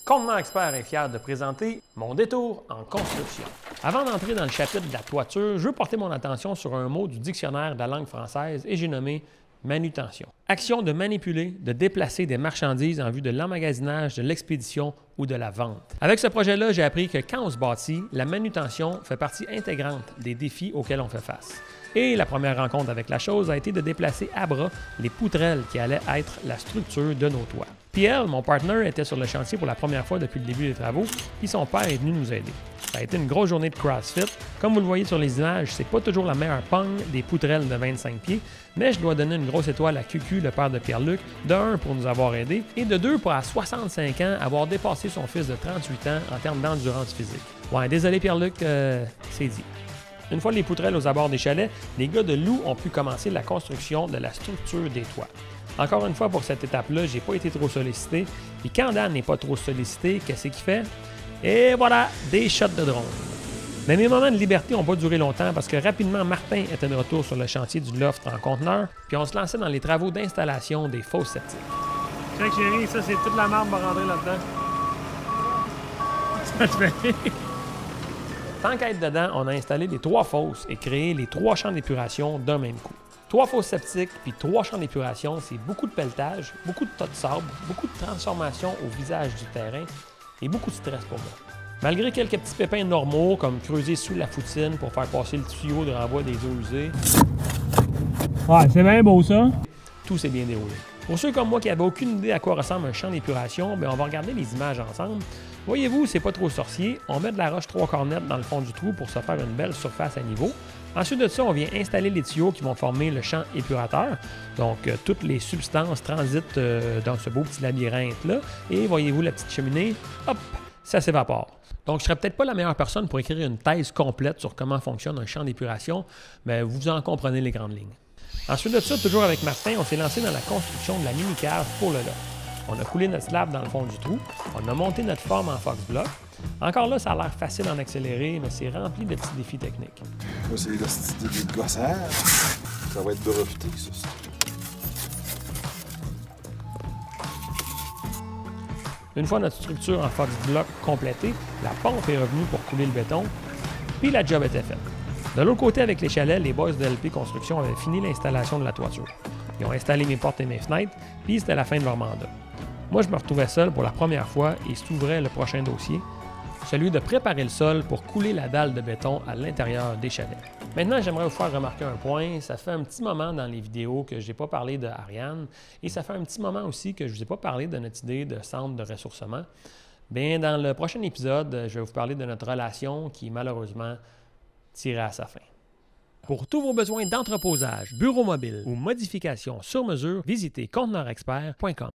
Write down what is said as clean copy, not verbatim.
Conteneur Expert est fier de présenter mon détour en construction. Avant d'entrer dans le chapitre de la toiture, je veux porter mon attention sur un mot du dictionnaire de la langue française et j'ai nommé manutention. Action de manipuler, de déplacer des marchandises en vue de l'emmagasinage, de l'expédition ou de la vente. Avec ce projet-là, j'ai appris que quand on se bâtit, la manutention fait partie intégrante des défis auxquels on fait face. Et la première rencontre avec la chose a été de déplacer à bras les poutrelles qui allaient être la structure de nos toits. Pierre, mon partenaire, était sur le chantier pour la première fois depuis le début des travaux, puis son père est venu nous aider. Ça a été une grosse journée de CrossFit. Comme vous le voyez sur les images, c'est pas toujours la meilleure pogne des poutrelles de 25 pieds, mais je dois donner une grosse étoile à QQ, le père de Pierre-Luc, de 1 pour nous avoir aidés, et de 2 pour à 65 ans avoir dépassé son fils de 38 ans en termes d'endurance physique. Ouais, désolé Pierre-Luc, c'est dit. Une fois les poutrelles aux abords des chalets, les gars de Lou ont pu commencer la construction de la structure des toits. Encore une fois, pour cette étape-là, j'ai pas été trop sollicité. Puis quand Dan n'est pas trop sollicité, qu'est-ce qu'il fait? Et voilà, des shots de drone. Mais mes moments de liberté n'ont pas duré longtemps parce que rapidement, Martin était de retour sur le chantier du loft en conteneur, puis on se lançait dans les travaux d'installation des fosses septiques. Check chérie, ça c'est toute la marde qui va rentrer là-dedans. Ça te fait rire. Tant qu'à être dedans, on a installé les 3 fosses et créé les 3 champs d'épuration d'un même coup. 3 fosses septiques puis 3 champs d'épuration, c'est beaucoup de pelletage, beaucoup de tas de sable, beaucoup de transformation au visage du terrain et beaucoup de stress pour moi. Malgré quelques petits pépins normaux, comme creuser sous la foutine pour faire passer le tuyau de renvoi des eaux usées. Ouais, c'est bien beau ça. Tout s'est bien déroulé. Pour ceux comme moi qui n'avaient aucune idée à quoi ressemble un champ d'épuration, on va regarder les images ensemble. Voyez-vous, c'est pas trop sorcier. On met de la roche 3/4 nette dans le fond du trou pour se faire une belle surface à niveau. Ensuite de ça, on vient installer les tuyaux qui vont former le champ épurateur. Donc, toutes les substances transitent dans ce beau petit labyrinthe-là. Et voyez-vous la petite cheminée, hop, ça s'évapore. Donc, je ne serais peut-être pas la meilleure personne pour écrire une thèse complète sur comment fonctionne un champ d'épuration, mais vous en comprenez les grandes lignes. Ensuite de ça, toujours avec Martin, on s'est lancé dans la construction de la mini-cave pour le loft. On a coulé notre slab dans le fond du trou, on a monté notre forme en Fox Block. Encore là, ça a l'air facile en accéléré, mais c'est rempli de petits défis techniques. Moi, c'est le style de gossage. Ça va être breveté, ça. Une fois notre structure en Fox Block complétée, la pompe est revenue pour couler le béton, puis la job était faite. De l'autre côté, avec les chalets, les boys de LP Construction avaient fini l'installation de la toiture. Ils ont installé mes portes et mes fenêtres, puis c'était la fin de leur mandat. Moi, je me retrouvais seul pour la première fois et s'ouvrait le prochain dossier, celui de préparer le sol pour couler la dalle de béton à l'intérieur des chalets. Maintenant, j'aimerais vous faire remarquer un point. Ça fait un petit moment dans les vidéos que je n'ai pas parlé de Ariane et ça fait un petit moment aussi que je ne vous ai pas parlé de notre idée de centre de ressourcement. Bien, dans le prochain épisode, je vais vous parler de notre relation qui, malheureusement, tirait à sa fin. Pour tous vos besoins d'entreposage, bureau mobile ou modification sur mesure, visitez conteneurexpert.com.